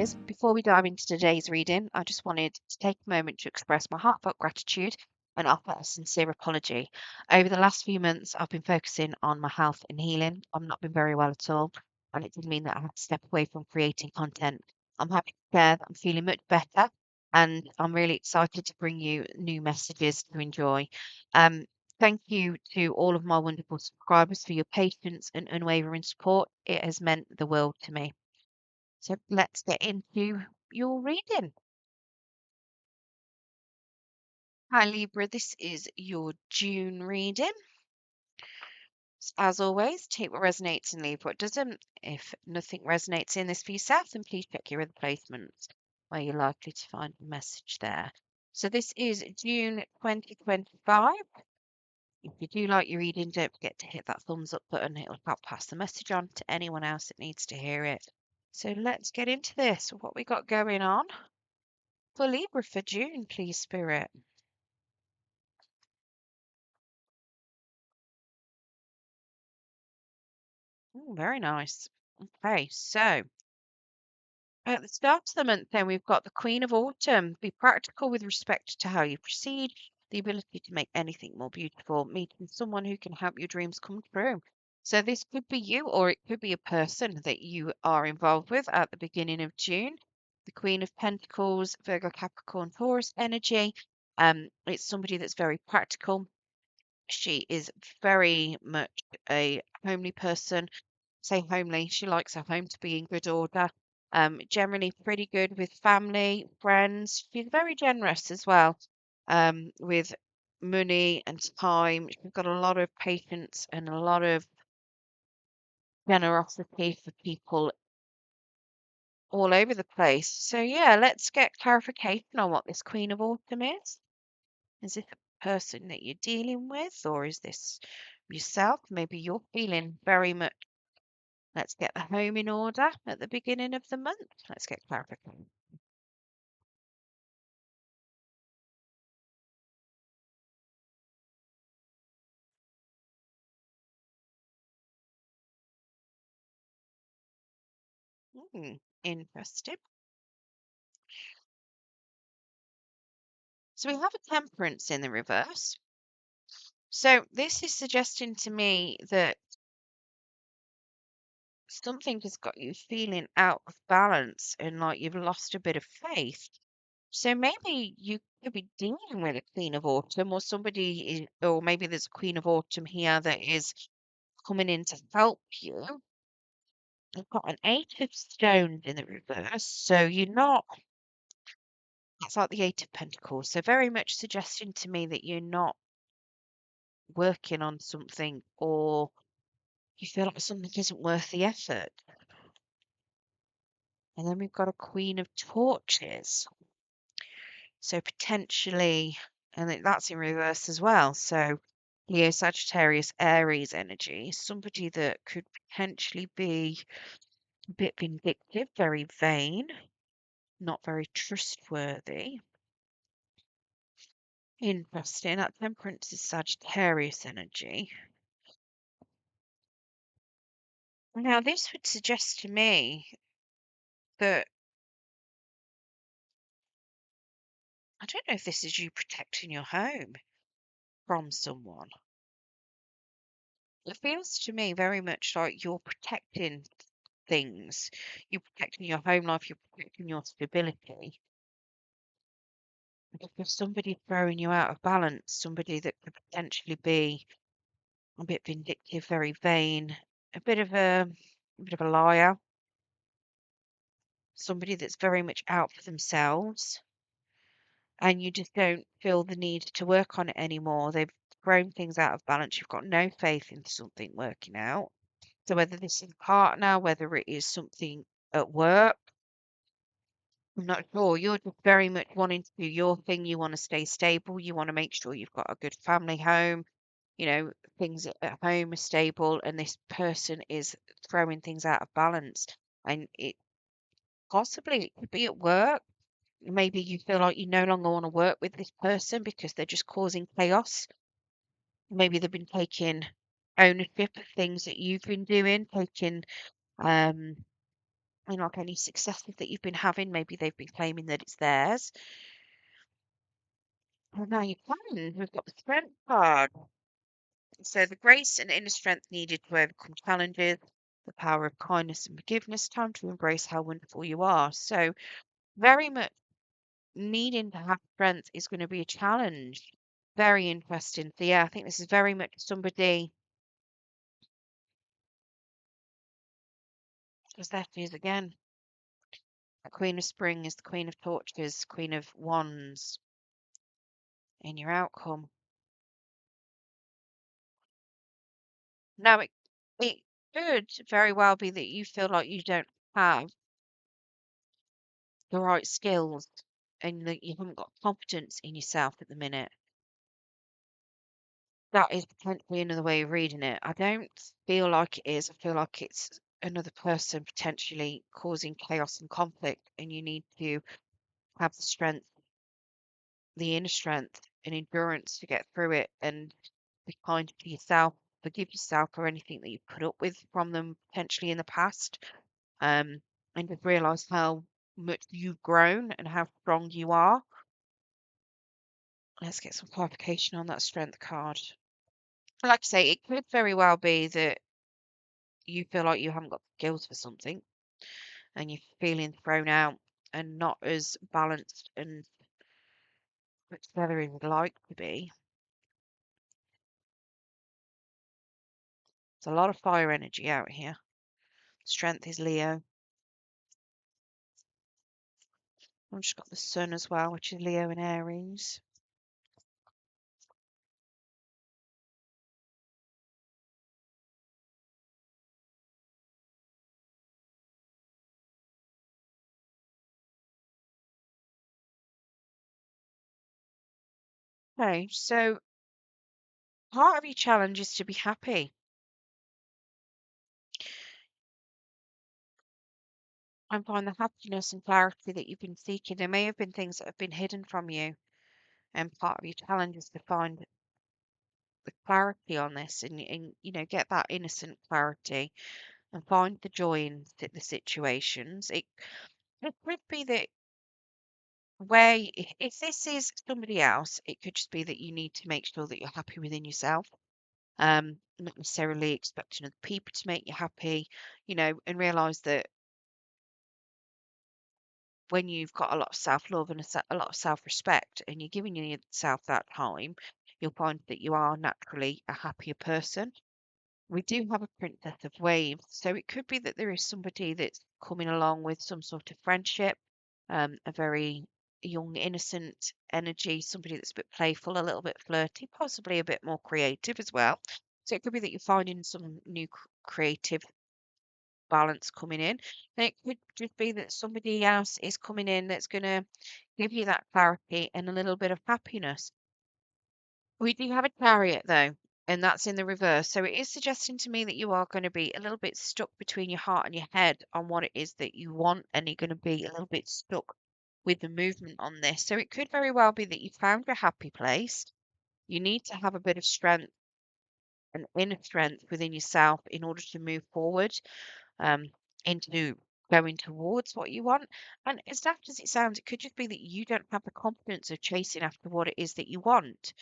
Aquariuses. Before we dive into today's reading, I just wanted to take a moment to express my heartfelt gratitude and offer a sincere apology. Over the last few months, I've been focusing on my health and healing. I've not been very well at all, and it did mean that I had to step away from creating content. I'm happy to share that I'm feeling much better, and I'm really excited to bring you new messages to enjoy. Um, Thank you to all of my wonderful subscribers for your patience and unwavering support. It has meant the world to me. So let's get into your reading. Hi, Libra. This is your June reading. As always, take what resonates and leave what doesn't. If nothing resonates in this for yourself, then please check your other placements where you're likely to find a message there. So this is June 2025. If you do like your reading, don't forget to hit that thumbs up button. It'll help pass the message on to anyone else that needs to hear it. So let's get into this. What we got going on for Libra for June, please, Spirit. Oh, very nice. Okay, so at the start of the month, then we've got the Queen of Autumn. Be practical with respect to how you proceed, the ability to make anything more beautiful, meeting someone who can help your dreams come true. So this could be you, or it could be a person that you are involved with at the beginning of June. The Queen of Pentacles, Virgo, Capricorn, Taurus energy. It's somebody that's very practical. She is very much a homely person. Say homely, she likes her home to be in good order. Generally pretty good with family, friends. She's very generous as well, with money and time. She's got a lot of patience and a lot of generosity for people all over the place. So yeah, let's get clarification on what this Queen of Autumn is. Is this a person that you're dealing with, or is this yourself? Maybe you're feeling very much. Let's get the home in order at the beginning of the month. Let's get clarification. Interesting. So we have a temperance in the reverse. So this is suggesting to me that something has got you feeling out of balance and like you've lost a bit of faith. So maybe you could be dealing with a Queen of Autumn, or somebody is, or maybe there's a Queen of Autumn here that is coming in to help you. I've got an Eight of Stones in the reverse, so you're not. That's like the Eight of Pentacles. So very much suggesting to me that you're not working on something, or you feel like something isn't worth the effort. And then we've got a Queen of Torches. So potentially, and that's in reverse as well. So Leo, Sagittarius, Aries energy, somebody that could potentially be a bit vindictive, very vain, not very trustworthy. Interesting. That Temperance is Sagittarius energy. Now, this would suggest to me that I don't know if this is you protecting your home from someone. It feels to me very much like you're protecting things. You're protecting your home life, you're protecting your stability. But if somebody throwing you out of balance, somebody that could potentially be a bit vindictive, very vain, a bit of a liar, somebody that's very much out for themselves, and you just don't feel the need to work on it anymore. They've thrown things out of balance. You've got no faith in something working out. So whether this is a partner, whether it is something at work, I'm not sure. You're just very much wanting to do your thing. You want to stay stable. You want to make sure you've got a good family home. Things at home are stable, and this person is throwing things out of balance. And it possibly it could be at work. Maybe you feel like you no longer want to work with this person because they're just causing chaos. Maybe they've been taking ownership of things that you've been doing, taking and like any successes that you've been having, maybe they've been claiming that it's theirs. And now you can. We've got the strength card. So the grace and inner strength needed to overcome challenges, the power of kindness and forgiveness, time to embrace how wonderful you are. So very much needing to have strength is going to be a challenge. Very interesting. So yeah, I think this is very much somebody, because that is again, the Queen of Spring is the Queen of Torches, Queen of Wands in your outcome. Now it could very well be that you feel like you don't have the right skills and that you haven't got confidence in yourself at the minute. That is potentially another way of reading it. I don't feel like it is. I feel like it's another person potentially causing chaos and conflict, and you need to have the strength, the inner strength and endurance to get through it and be kind to yourself, forgive yourself for anything that you've put up with from them potentially in the past. Um, and just realize how much you've grown and how strong you are. Let's get some clarification on that strength card. Like I say, it could very well be that you feel like you haven't got the skills for something and you're feeling thrown out and not as balanced and put together as you'd like to be. There's a lot of fire energy out here. Strength is Leo. I've just got the sun as well, which is Leo and Aries. Okay, so part of your challenge is to be happy and find the happiness and clarity that you've been seeking. There may have been things that have been hidden from you, and part of your challenge is to find the clarity on this and get that innocent clarity and find the joy in the situations. It could be that if this is somebody else, it could just be that you need to make sure that you're happy within yourself. Not necessarily expecting other people to make you happy, and realize that when you've got a lot of self-love and a lot of self-respect and you're giving yourself that time, you'll find that you are naturally a happier person. We do have a Princess of Waves, so it could be that there is somebody that's coming along with some sort of friendship, a very young, innocent energy, somebody that's a bit playful, a little bit flirty, possibly a bit more creative as well. So it could be that you're finding some new creative balance coming in. And it could just be that somebody else is coming in that's going to give you that clarity and a little bit of happiness. We do have a chariot though, and that's in the reverse. So it is suggesting to me that you are going to be a little bit stuck between your heart and your head on what it is that you want, and you're going to be a little bit stuck with the movement on this. So it could very well be that you found your happy place. You need to have a bit of strength and inner strength within yourself in order to move forward um, into going towards what you want. And as daft as it sounds, it could just be that you don't have the confidence of chasing after what it is that you want.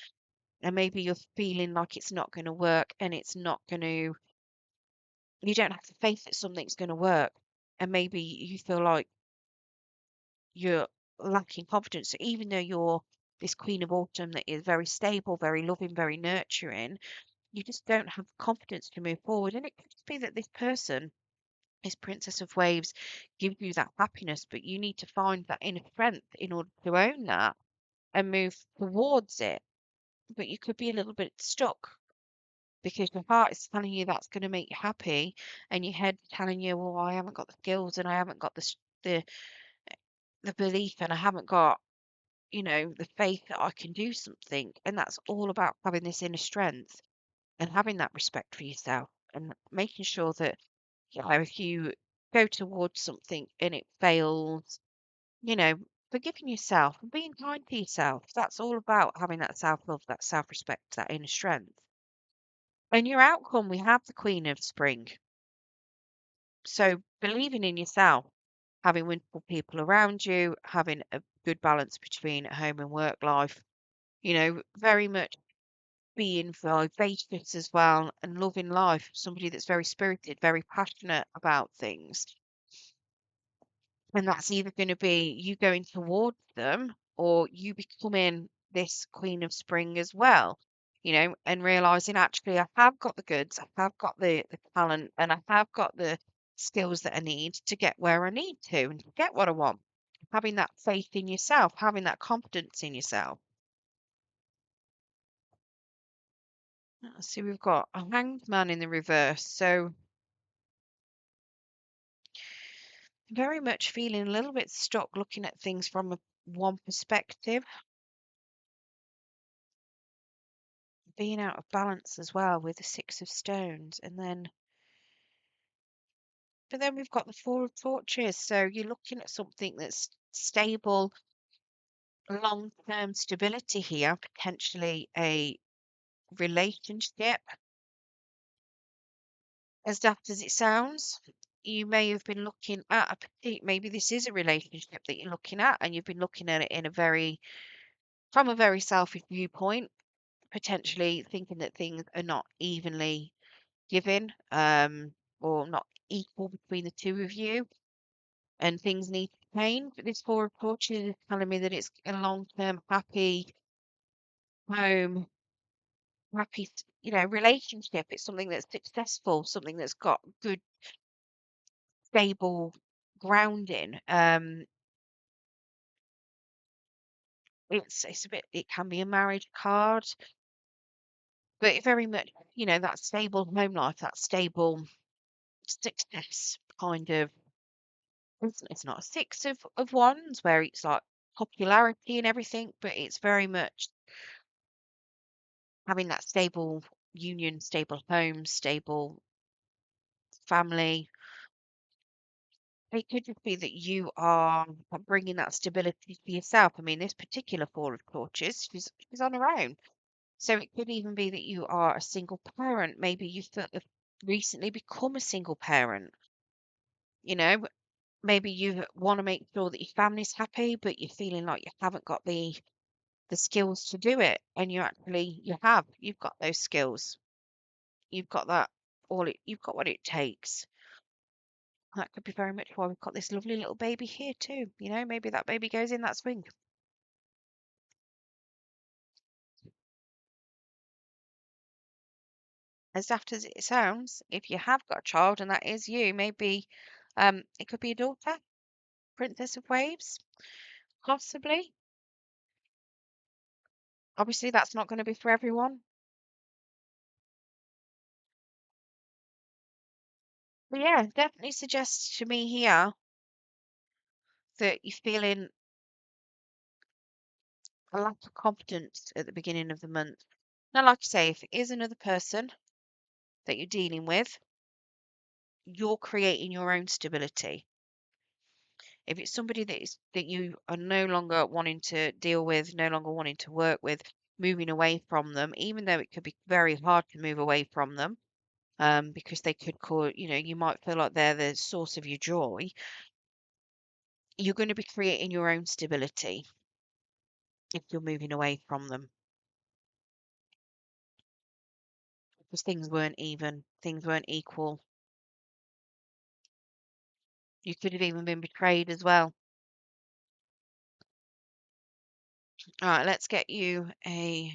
And maybe you're feeling like it's not going to work and it's not going to, you don't have the faith that something's going to work. And maybe you feel like you're lacking confidence. So even though you're this Queen of Autumn that is very stable, very loving, very nurturing, you just don't have confidence to move forward. And it could just be that this person, this Princess of Waves, gives you that happiness, but you need to find that inner strength in order to own that and move towards it. But you could be a little bit stuck because your heart is telling you that's going to make you happy, and your head telling you, "Well, I haven't got the skills, and I haven't got the belief, and I haven't got the faith that I can do something." And that's all about having this inner strength and having that respect for yourself and making sure that if you go towards something and it fails, you know, forgiving yourself and being kind to yourself. That's all about having that self love, that self respect, that inner strength. And your outcome, we have the Queen of Spring. So believing in yourself, having wonderful people around you, having a good balance between home and work life, very much being vivacious as well and loving life, somebody that's very spirited, very passionate about things. And that's either going to be you going towards them or you becoming this queen of spring as well, and realizing actually I have got the goods, I have got the talent, and I have got the skills that I need to get where I need to and to get what I want. Having that faith in yourself, having that confidence in yourself. Let's see, we've got a hanged man in the reverse. So very much feeling a little bit stuck looking at things from one perspective, being out of balance as well with the Six of Stones. But then we've got the Four of Torches. So you're looking at something that's stable, long-term stability here, potentially a relationship. As daft as it sounds, you may have been looking at maybe this is a relationship that you're looking at, and you've been looking at it from a very selfish viewpoint, potentially thinking that things are not evenly given, or not equal between the two of you, and things need to change. But this Four of Torches is telling me that it's a long-term, happy home, relationship. It's something that's successful, something that's got good, stable grounding. It's a bit. It can be a marriage card, but it very much, that stable home life, that stable success kind of. It's not a six of wands where it's like popularity and everything, but it's very much having that stable union, stable home, stable family. It could just be that you are bringing that stability to yourself. I mean, this particular Four of Torches, she's on her own. So it could even be that you are a single parent. Maybe you've recently become a single parent, you know, maybe you want to make sure that your family's happy, but you're feeling like you haven't got the skills to do it, and you've got those skills. You've got that you've got what it takes. That could be very much why we've got this lovely little baby here too. Maybe that baby goes in that swing. As daft as it sounds, if you have got a child and that is you, maybe it could be a daughter, Princess of Waves, possibly. Obviously, that's not going to be for everyone. But yeah, definitely suggests to me here that you're feeling a lack of confidence at the beginning of the month. Now, like I say, if it is another person that you're dealing with, you're creating your own stability. If it's somebody that you are no longer wanting to deal with, no longer wanting to work with, moving away from them, even though it could be very hard to move away from them, because they could cause, you might feel like they're the source of your joy, you're going to be creating your own stability if you're moving away from them. Because things weren't even, things weren't equal. You could have even been betrayed as well. All right, let's get you a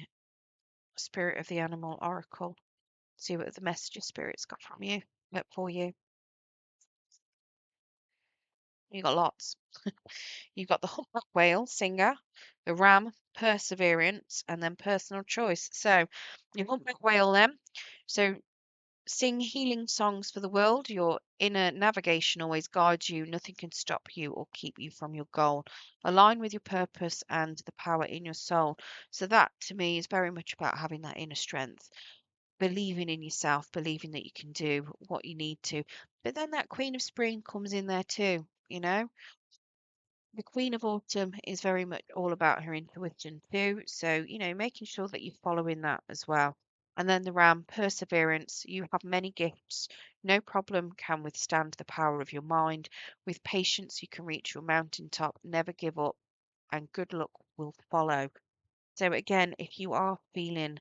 Spirit of the Animal Oracle. See what the message of Spirit's got from you, for you. You got lots. You've got the humpback whale, singer, the ram, perseverance, and then personal choice. So, your humpback whale then. So, sing healing songs for the world. Your inner navigation always guides you. Nothing can stop you or keep you from your goal. Align with your purpose and the power in your soul. So, that to me is very much about having that inner strength, believing in yourself, believing that you can do what you need to. But then that Queen of Spring comes in there too. The Queen of Autumn is very much all about her intuition too. So, making sure that you're following that as well. And then the Ram, perseverance. You have many gifts. No problem can withstand the power of your mind. With patience, you can reach your mountaintop. Never give up, and good luck will follow. So, again, if you are feeling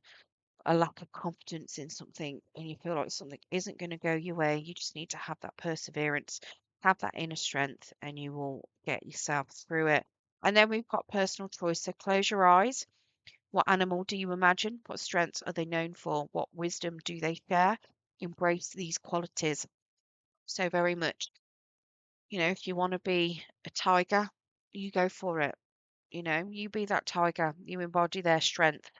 a lack of confidence in something and you feel like something isn't going to go your way, you just need to have that perseverance, have that inner strength, and you will get yourself through it. And then we've got personal choice. So, close your eyes. What animal do you imagine? What strengths are they known for? What wisdom do they share? Embrace these qualities. So, very much, if you want to be a tiger, you go for it. You be that tiger, you embody their strength.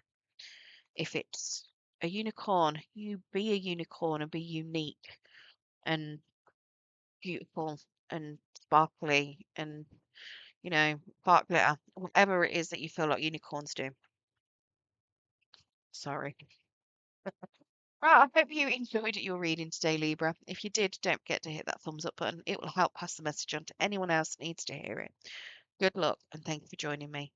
If it's a unicorn, you be a unicorn and be unique and beautiful and sparkly and, spark glitter, whatever it is that you feel like unicorns do. Sorry. Well, I hope you enjoyed your reading today, Libra. If you did, don't forget to hit that thumbs up button. It will help pass the message on to anyone else that needs to hear it. Good luck and thank you for joining me.